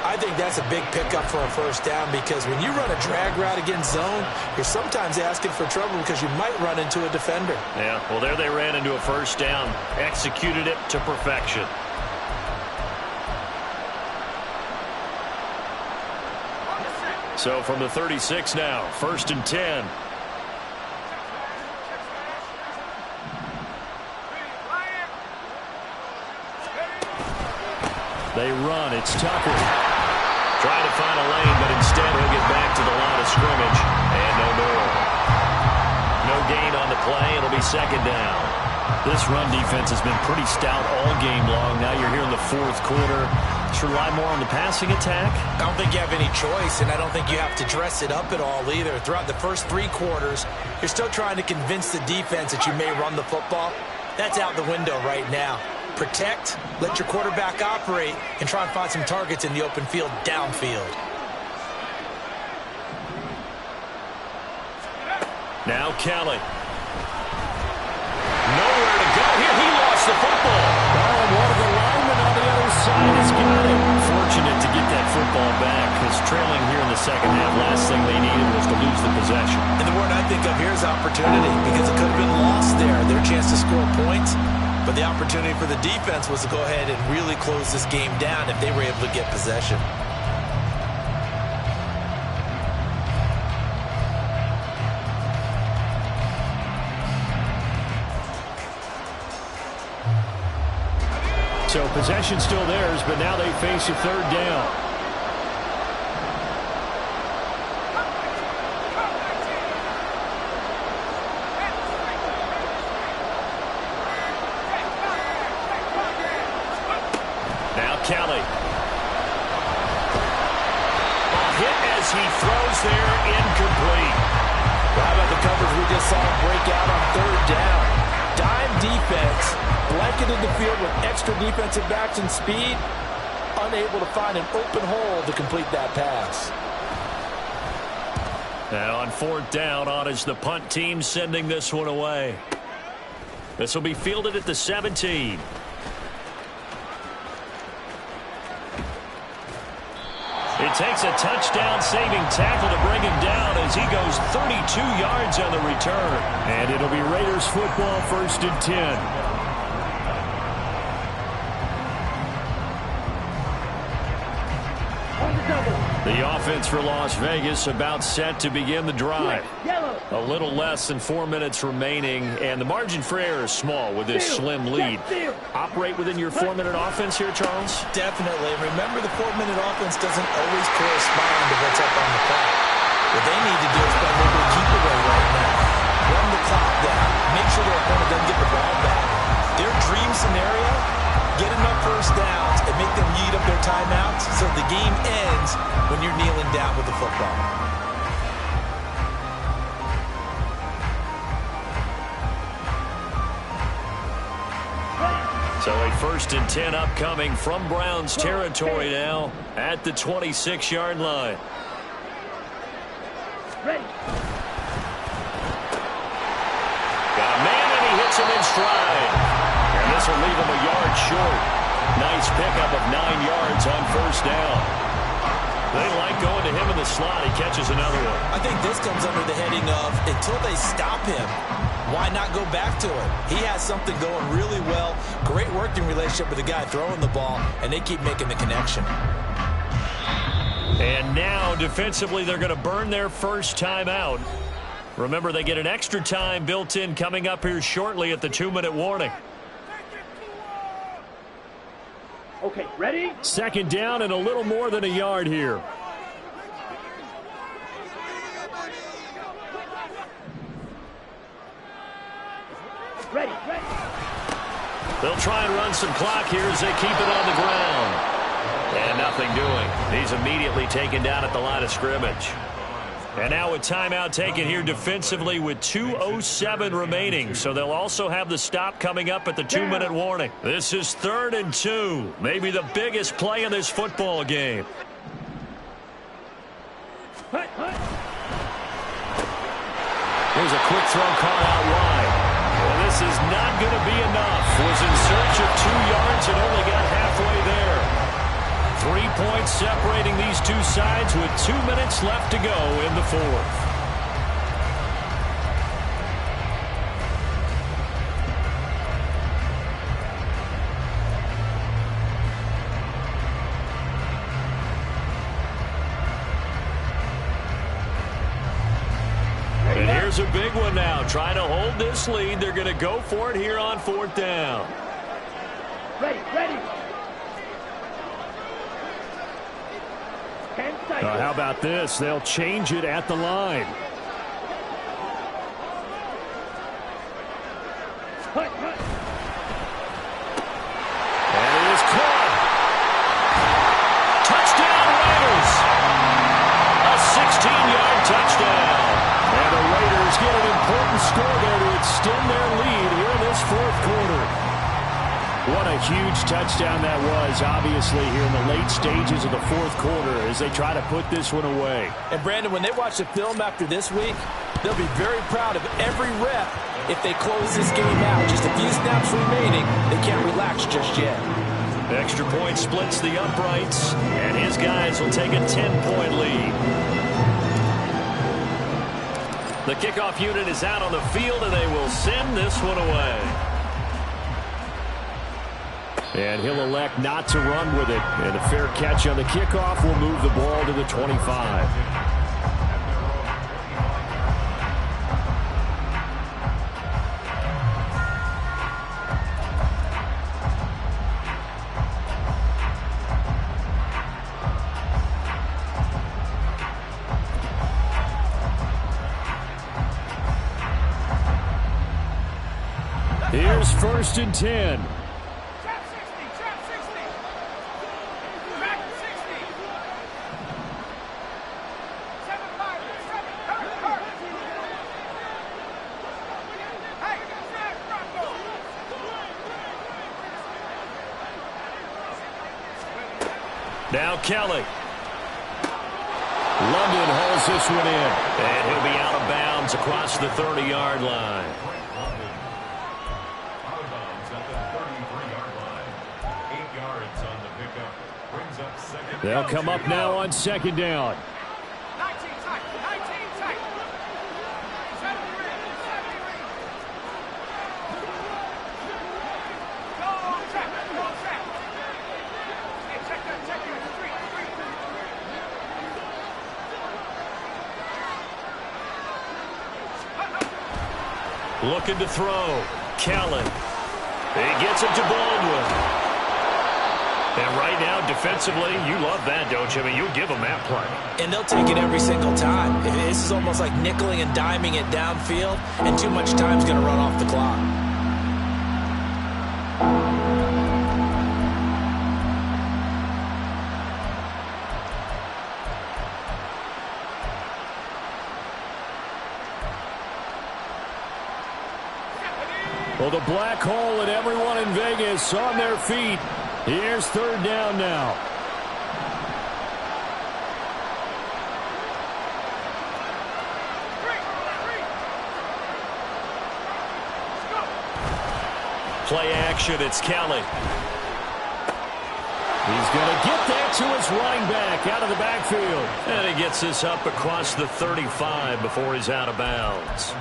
I think that's a big pickup for a first down because when you run a drag route against zone, you're sometimes asking for trouble because you might run into a defender. Yeah, well, there they ran into a first down. Executed it to perfection. So from the 36 now, 1st and 10. They run. It's Tucker. Trying to find a lane, but instead he'll get back to the line of scrimmage. And no more. No gain on the play. It'll be 2nd down. This run defense has been pretty stout all game long. Now you're here in the 4th quarter. Should rely more on the passing attack? I don't think you have any choice, and I don't think you have to dress it up at all either. Throughout the first 3 quarters, you're still trying to convince the defense that you may run the football. That's out the window right now. Protect, let your quarterback operate, and try and find some targets in the open field downfield. Now Kelly. Nowhere to go here. He lost the football. Oh, one of the linemen on the other side has got it. Fortunate to get that football back because trailing here in the 2nd half, last thing they needed was to lose the possession. And the word I think of here is opportunity because it could have been lost there. Their chance to score points. But the opportunity for the defense was to go ahead and really close this game down if they were able to get possession. So possession still theirs, but now they face a 3rd down. Kelly. A hit as he throws there, incomplete. Well, how about the coverage we just saw break out on 3rd down? Dime defense, blanketed the field with extra defensive backs and speed, unable to find an open hole to complete that pass. Now on 4th down, on is the punt team sending this one away. This will be fielded at the 17. It takes a touchdown-saving tackle to bring him down as he goes 32 yards on the return. And it'll be Raiders football, 1st and 10. The offense for Las Vegas about set to begin the drive. A little less than 4 minutes remaining, and the margin for error is small with this slim lead. Operate within your 4-minute offense here, Charles? Definitely. Remember, the 4-minute offense doesn't always correspond to what's up on the clock. What they need to do is find a way to keep it right now. Run the clock down. Make sure their opponent doesn't get the ball back. Their dream scenario, get enough first downs and make them eat up their timeouts so the game ends when you're kneeling down with the football. So a 1st and 10 upcoming from Browns territory now at the 26-yard line. Ready. Got a man and he hits him in stride. And this will leave him a yard short. Nice pickup of 9 yards on 1st down. They like going to him in the slot. He catches another one. I think this comes under the heading of until they stop him, why not go back to it? He has something going really well. Great working relationship with the guy throwing the ball, and they keep making the connection. And now, defensively, they're going to burn their first time out. Remember, they get an extra time built in coming up here shortly at the 2-minute warning. Okay, ready? 2nd down and a little more than a yard here. Ready. They'll try and run some clock here as they keep it on the ground. And nothing doing. He's immediately taken down at the line of scrimmage. And now a timeout taken here defensively with 2:07 remaining. So they'll also have the stop coming up at the 2-minute warning. This is 3rd and 2. Maybe the biggest play in this football game. Here's a quick throw caught out wide. Well, this is not going to be enough. Was in search of 2 yards and only got halfway there. 3 points separating these two sides with 2 minutes left to go in the 4th. And here's a big one now. Trying to hold this lead. They're going to go for it here on 4th down. Ready, ready. How about this? They'll change it at the line. And it is caught. Touchdown, Raiders. A 16-yard touchdown. And the Raiders get an important score there to extend their lead here in this 4th quarter. What a huge touchdown that was, obviously, here in the late stages of the 4th quarter as they try to put this one away. And, Brandon, when they watch the film after this week, they'll be very proud of every rep if they close this game out. Just a few snaps remaining. They can't relax just yet. The extra point splits the uprights, and his guys will take a 10-point lead. The kickoff unit is out on the field, and they will send this one away. And he'll elect not to run with it. And a fair catch on the kickoff will move the ball to the 25. Here's 1st and 10. Now Kelly. London holds this one in. And he'll be out of bounds across the 30-yard line. Out of bounds at the 33-yard line. 8 yards on the pickup. Brings up 2nd. They'll come up now on 2nd down. 19 tight. 19 tight. 73. Go on track. Go on track. Hey, check that. Check that. 3. Looking to throw. Kellen. He gets it to Baldwin. And right now, defensively, you love that, don't you? I mean, you'll give them that play. And they'll take it every single time. This is almost like nickeling and diming it downfield, and too much time's going to run off the clock. Well, the black hole and everyone in Vegas on their feet. Here's 3rd down now. Play action, it's Kelly. He's going to get that to his running back out of the backfield. And he gets this up across the 35 before he's out of bounds.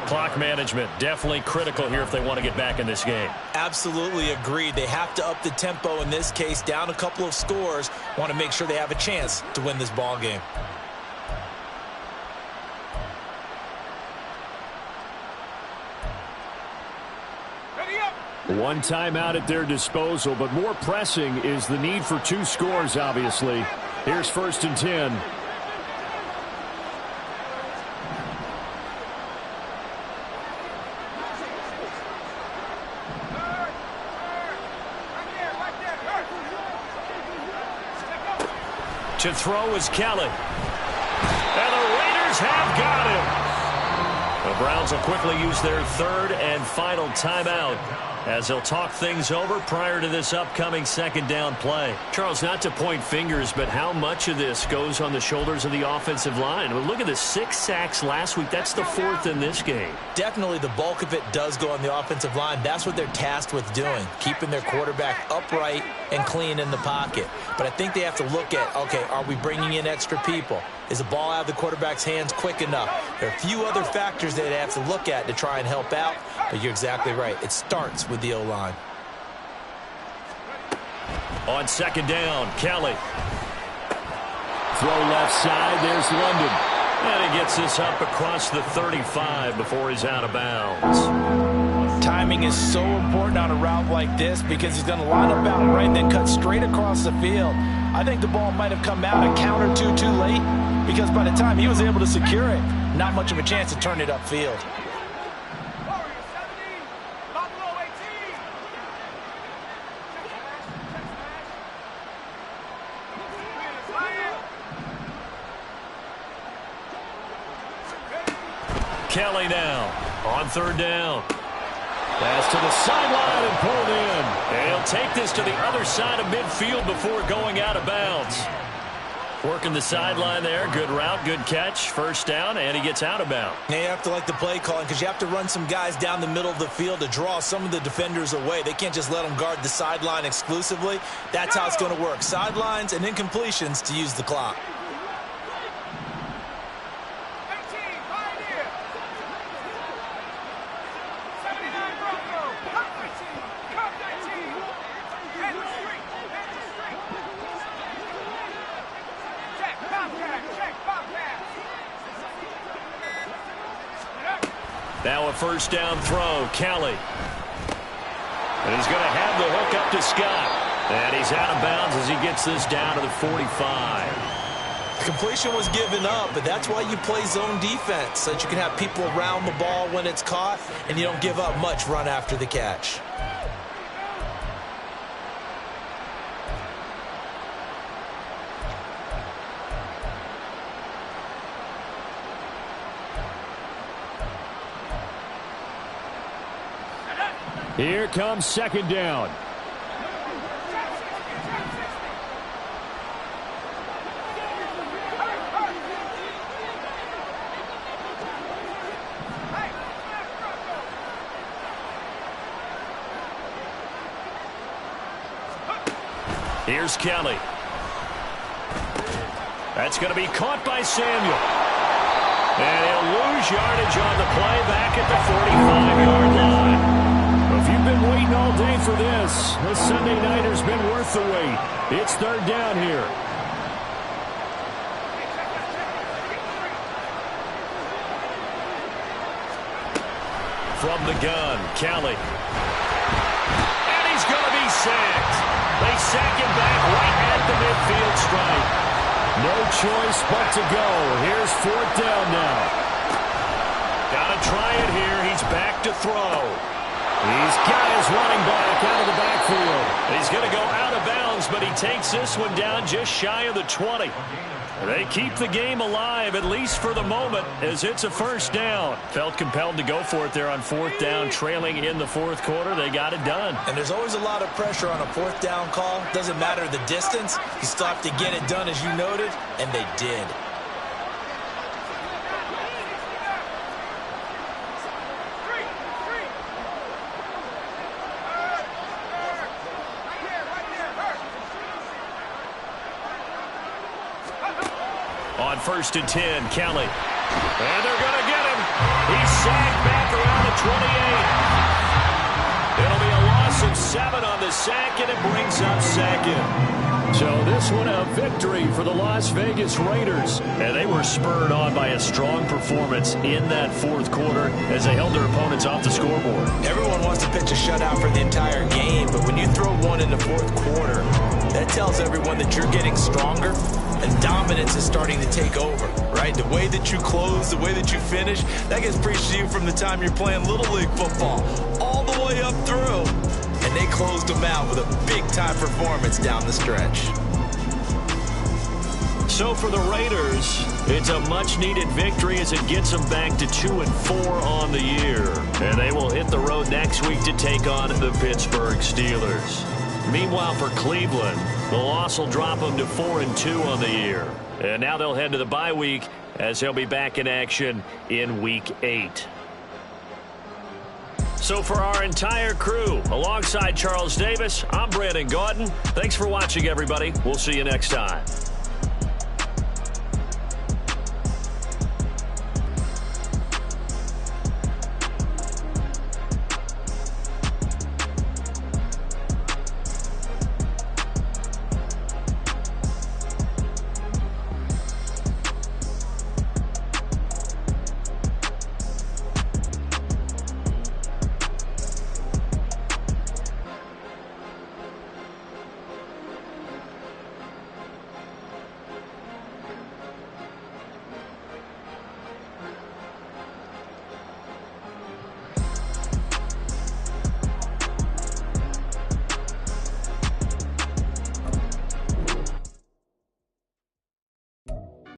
Clock management, definitely critical here if they want to get back in this game. Absolutely agreed. They have to up the tempo in this case, down a couple of scores. Want to make sure they have a chance to win this ball game. One timeout at their disposal, but more pressing is the need for 2 scores, obviously. Here's 1st and 10. To throw is Kelly. And the Raiders receivers have got him. The Browns will quickly use their third and final timeout as they'll talk things over prior to this upcoming second down play. Charles, not to point fingers, but how much of this goes on the shoulders of the offensive line? Well, look at the 6 sacks last week. That's the 4th in this game. Definitely the bulk of it does go on the offensive line. That's what they're tasked with doing, keeping their quarterback upright and clean in the pocket. But I think they have to look at, okay, are we bringing in extra people? Is the ball out of the quarterback's hands quick enough? There are a few other factors that they have to look at to try and help out, but you're exactly right. It starts with the O-line. On second down, Kelly. Throw left side, there's London. And he gets this up across the 35 before he's out of bounds. Timing is so important on a route like this because he's going to line up out right and then cut straight across the field. I think the ball might have come out a count or two too late because by the time he was able to secure it, not much of a chance to turn it upfield. Kelly now on third down. Pass to the sideline and pulled in. And he'll take this to the other side of midfield before going out of bounds. Working the sideline there. Good route, good catch. First down, and he gets out of bounds. Now you have to like the play calling because you have to run some guys down the middle of the field to draw some of the defenders away. They can't just let them guard the sideline exclusively. That's how it's going to work. Sidelines and incompletions to use the clock. Now a first down throw, Kelly. And he's going to have the hook up to Scott. And he's out of bounds as he gets this down to the 45. Completion was given up, but that's why you play zone defense, so that you can have people around the ball when it's caught, and you don't give up much run after the catch. Here comes second down. Here's Kelly. That's going to be caught by Samuel. And he'll lose yardage on the play back at the 45-yard line. If you've been waiting all day for this Sunday nighter's been worth the wait. It's third down here. From the gun, Kelly. And he's going to be sacked. They sack him back right at the midfield stripe. No choice but to go. Here's fourth down now. Got to try it here. He's back to throw. He's got his running back out of the backfield. He's going to go out of bounds, but he takes this one down just shy of the 20. They keep the game alive, at least for the moment, as it's a first down. Felt compelled to go for it there on fourth down, trailing in the fourth quarter. They got it done. And there's always a lot of pressure on a fourth down call. Doesn't matter the distance. You still have to get it done, as you noted, and they did. On 1st and 10, Kelly. And they're going to get him. He's sacked back around the 28. It'll be a loss of 7 on the sack, and it brings up second. So this one a victory for the Las Vegas Raiders. And they were spurred on by a strong performance in that fourth quarter as they held their opponents off the scoreboard. Everyone wants to pitch a shutout for the entire game, but when you throw one in the fourth quarter, that tells everyone that you're getting stronger and dominance is starting to take over, right? The way that you close, the way that you finish, that gets preached to you from the time you're playing Little League football all the way up through. And they closed them out with a big-time performance down the stretch. So for the Raiders, it's a much-needed victory as it gets them back to 2-4 on the year. And they will hit the road next week to take on the Pittsburgh Steelers. Meanwhile, for Cleveland, the loss will drop them to 4-2 on the year. And now they'll head to the bye week as they'll be back in action in Week 8. So for our entire crew, alongside Charles Davis, I'm Brandon Gaudin. Thanks for watching, everybody. We'll see you next time.